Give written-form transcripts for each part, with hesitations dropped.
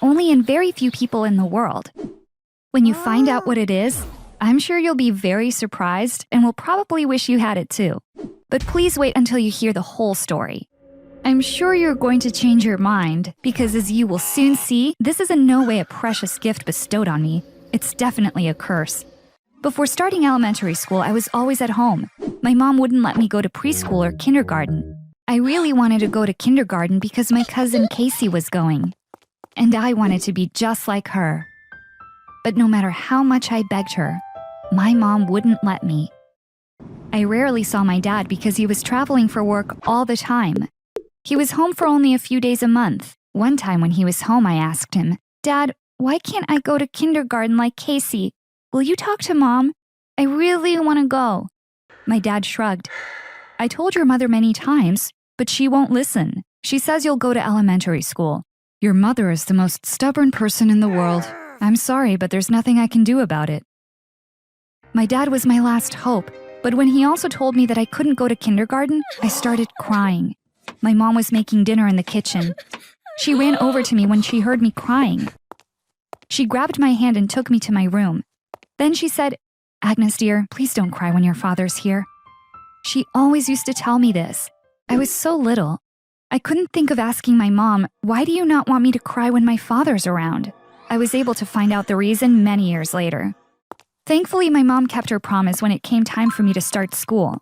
only in very few people in the world. When you find out what it is, I'm sure you'll be very surprised and will probably wish you had it too. But please wait until you hear the whole story. I'm sure you're going to change your mind, because as you will soon see, this is in no way a precious gift bestowed on me. It's definitely a curse. Before starting elementary school, I was always at home. My mom wouldn't let me go to preschool or kindergarten. I really wanted to go to kindergarten because my cousin Casey was going. And I wanted to be just like her. But no matter how much I begged her, my mom wouldn't let me. I rarely saw my dad because he was traveling for work all the time. He was home for only a few days a month. One time when he was home, I asked him, "Dad, why can't I go to kindergarten like Casey? Will you talk to Mom? I really want to go." My dad shrugged. "I told your mother many times, but she won't listen. She says you'll go to elementary school. Your mother is the most stubborn person in the world. I'm sorry, but there's nothing I can do about it." My dad was my last hope, but when he also told me that I couldn't go to kindergarten, I started crying. My mom was making dinner in the kitchen. She ran over to me when she heard me crying. She grabbed my hand and took me to my room. Then she said, "Agnes dear, please don't cry when your father's here." She always used to tell me this. I was so little. I couldn't think of asking my mom, "Why do you not want me to cry when my father's around?" I was able to find out the reason many years later. Thankfully, my mom kept her promise when it came time for me to start school.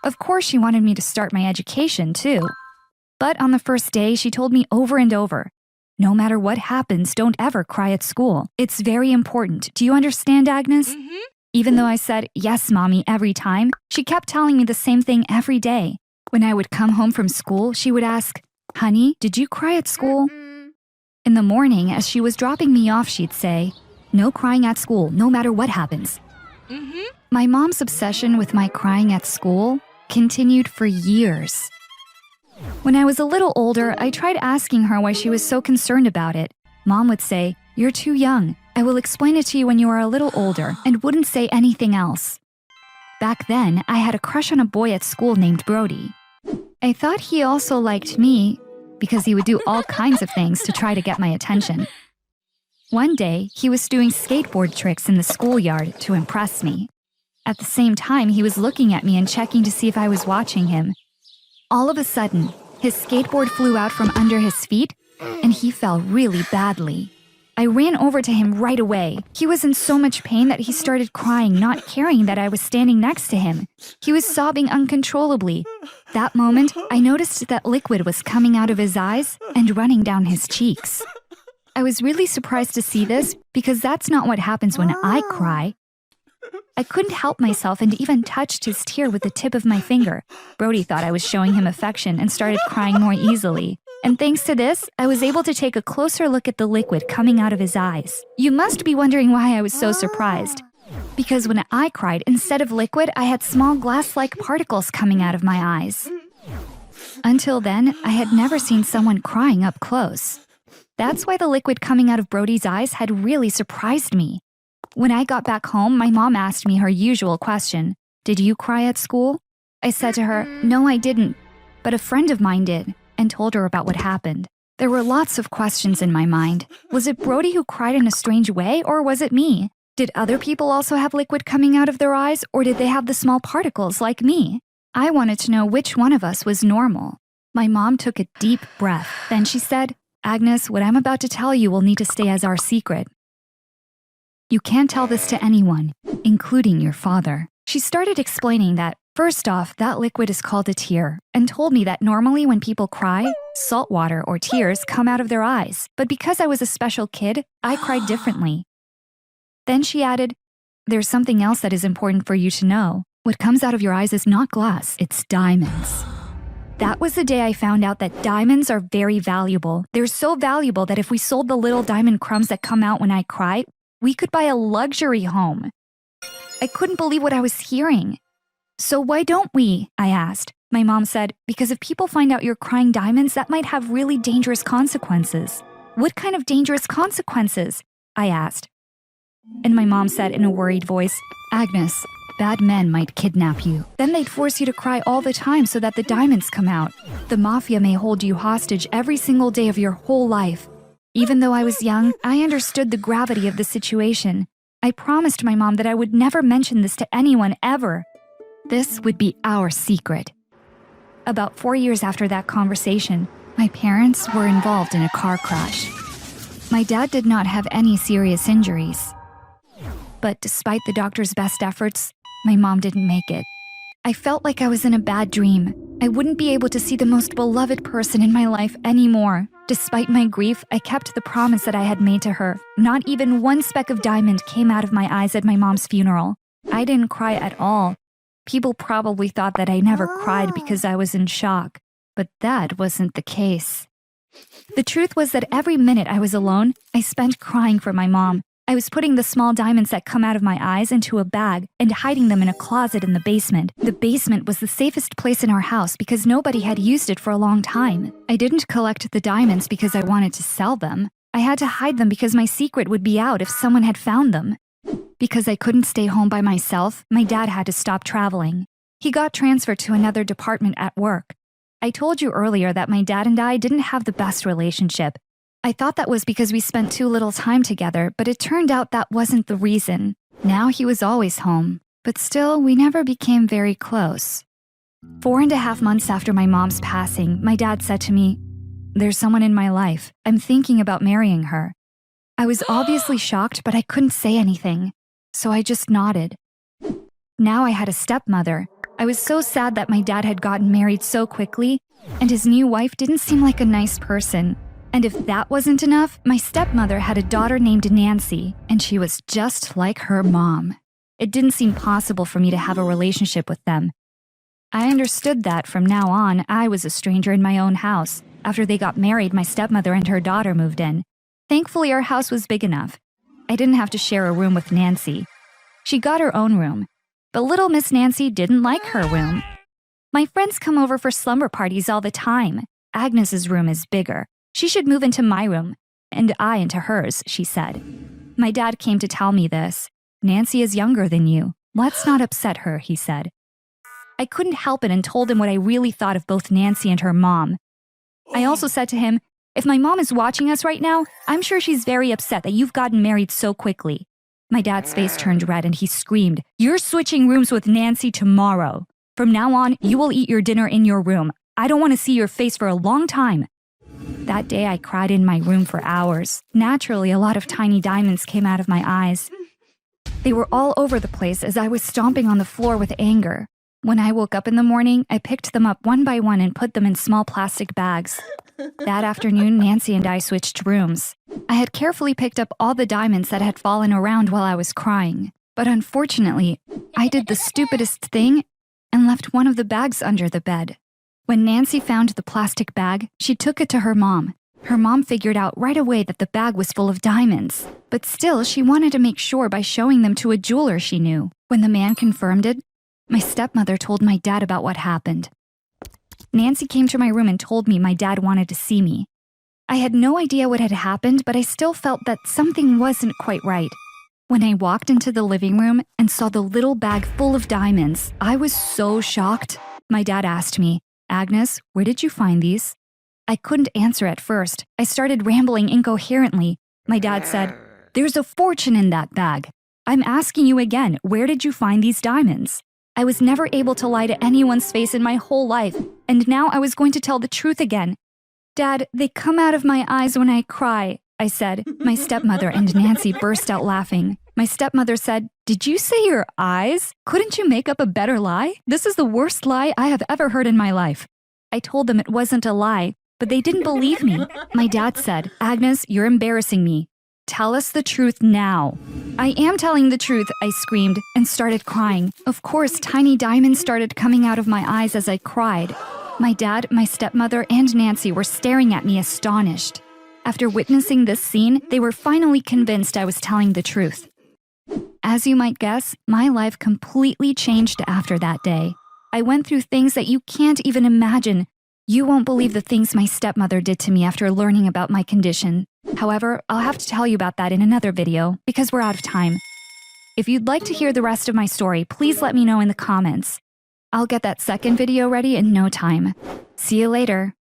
Of course, she wanted me to start my education, too. But on the first day, she told me over and over, "No matter what happens, don't ever cry at school. It's very important. Do you understand, Agnes?" Even though I said, "Yes, Mommy," every time, she kept telling me the same thing every day. When I would come home from school, she would ask, "Honey, did you cry at school?" In the morning, as she was dropping me off, she'd say, "No crying at school, no matter what happens." My mom's obsession with my crying at school continued for years. When I was a little older, I tried asking her why she was so concerned about it. Mom would say, "You're too young. I will explain it to you when you are a little older," and wouldn't say anything else. Back then, I had a crush on a boy at school named Brody. I thought he also liked me because he would do all kinds of things to try to get my attention. One day, he was doing skateboard tricks in the schoolyard to impress me. At the same time, he was looking at me and checking to see if I was watching him. All of a sudden, his skateboard flew out from under his feet, and he fell really badly. I ran over to him right away. He was in so much pain that he started crying, not caring that I was standing next to him. He was sobbing uncontrollably. That moment, I noticed that liquid was coming out of his eyes and running down his cheeks. I was really surprised to see this because that's not what happens when I cry. I couldn't help myself and even touched his tear with the tip of my finger. Brody thought I was showing him affection and started crying more easily. And thanks to this, I was able to take a closer look at the liquid coming out of his eyes. You must be wondering why I was so surprised. Because when I cried, instead of liquid, I had small glass-like particles coming out of my eyes. Until then, I had never seen someone crying up close. That's why the liquid coming out of Brody's eyes had really surprised me. When I got back home, my mom asked me her usual question, "Did you cry at school?" I said to her, "No, I didn't, but a friend of mine did," and told her about what happened. There were lots of questions in my mind. Was it Brody who cried in a strange way, or was it me? Did other people also have liquid coming out of their eyes, or did they have the small particles like me? I wanted to know which one of us was normal. My mom took a deep breath. Then she said, "Agnes, what I'm about to tell you will need to stay as our secret. You can't tell this to anyone, including your father." She started explaining that, first off, that liquid is called a tear, and told me that normally when people cry, salt water or tears come out of their eyes. But because I was a special kid, I cried differently. Then she added, "There's something else that is important for you to know. What comes out of your eyes is not glass, it's diamonds." That was the day I found out that diamonds are very valuable. They're so valuable that if we sold the little diamond crumbs that come out when I cry, we could buy a luxury home. I couldn't believe what I was hearing. "So why don't we?" I asked. My mom said, "Because if people find out you're crying diamonds, that might have really dangerous consequences." "What kind of dangerous consequences?" I asked. And my mom said in a worried voice, "Agnes, bad men might kidnap you. Then they'd force you to cry all the time so that the diamonds come out. The mafia may hold you hostage every single day of your whole life. Even though I was young, I understood the gravity of the situation. I promised my mom that I would never mention this to anyone ever. This would be our secret. About 4 years after that conversation, my parents were involved in a car crash. My dad did not have any serious injuries. But despite the doctor's best efforts, my mom didn't make it. I felt like I was in a bad dream. I wouldn't be able to see the most beloved person in my life anymore. Despite my grief, I kept the promise that I had made to her. Not even one speck of diamond came out of my eyes at my mom's funeral. I didn't cry at all. People probably thought that I never cried because I was in shock, but that wasn't the case. The truth was that every minute I was alone, I spent crying for my mom. I was putting the small diamonds that come out of my eyes into a bag and hiding them in a closet in the basement. The basement was the safest place in our house because nobody had used it for a long time. I didn't collect the diamonds because I wanted to sell them. I had to hide them because my secret would be out if someone had found them. Because I couldn't stay home by myself, my dad had to stop traveling. He got transferred to another department at work. I told you earlier that my dad and I didn't have the best relationship. I thought that was because we spent too little time together, but it turned out that wasn't the reason. Now he was always home, but still, we never became very close. 4.5 months after my mom's passing, my dad said to me, "There's someone in my life. I'm thinking about marrying her." I was obviously shocked, but I couldn't say anything, so I just nodded. Now I had a stepmother. I was so sad that my dad had gotten married so quickly, and his new wife didn't seem like a nice person. And if that wasn't enough, my stepmother had a daughter named Nancy, and she was just like her mom. It didn't seem possible for me to have a relationship with them. I understood that from now on, I was a stranger in my own house. After they got married, my stepmother and her daughter moved in. Thankfully, our house was big enough. I didn't have to share a room with Nancy. She got her own room, but little Miss Nancy didn't like her room. My friends come over for slumber parties all the time. Agnes's room is bigger. She should move into my room, and I into hers, she said. My dad came to tell me this. Nancy is younger than you. Let's not upset her, he said. I couldn't help it and told him what I really thought of both Nancy and her mom. I also said to him, if my mom is watching us right now, I'm sure she's very upset that you've gotten married so quickly. My dad's face turned red and he screamed, "You're switching rooms with Nancy tomorrow. From now on, you will eat your dinner in your room. I don't want to see your face for a long time." That day, I cried in my room for hours. Naturally, a lot of tiny diamonds came out of my eyes. They were all over the place as I was stomping on the floor with anger. When I woke up in the morning, I picked them up one by one and put them in small plastic bags. That afternoon, Nancy and I switched rooms. I had carefully picked up all the diamonds that had fallen around while I was crying. But unfortunately, I did the stupidest thing and left one of the bags under the bed. When Nancy found the plastic bag, she took it to her mom. Her mom figured out right away that the bag was full of diamonds. But still, she wanted to make sure by showing them to a jeweler she knew. When the man confirmed it, my stepmother told my dad about what happened. Nancy came to my room and told me my dad wanted to see me. I had no idea what had happened, but I still felt that something wasn't quite right. When I walked into the living room and saw the little bag full of diamonds, I was so shocked. My dad asked me, "Agnes, where did you find these?" I couldn't answer at first. I started rambling incoherently. My dad said, "There's a fortune in that bag. I'm asking you again, where did you find these diamonds?" I was never able to lie to anyone's face in my whole life, and now I was going to tell the truth again. "Dad, they come out of my eyes when I cry," I said. My stepmother and Nancy burst out laughing. My stepmother said, "Did you say your eyes? Couldn't you make up a better lie? This is the worst lie I have ever heard in my life." I told them it wasn't a lie, but they didn't believe me. My dad said, "Agnes, you're embarrassing me. Tell us the truth now." "I am telling the truth," I screamed and started crying. Of course, tiny diamonds started coming out of my eyes as I cried. My dad, my stepmother, and Nancy were staring at me astonished. After witnessing this scene, they were finally convinced I was telling the truth. As you might guess, my life completely changed after that day. I went through things that you can't even imagine. You won't believe the things my stepmother did to me after learning about my condition. However, I'll have to tell you about that in another video because we're out of time. If you'd like to hear the rest of my story, please let me know in the comments. I'll get that second video ready in no time. See you later.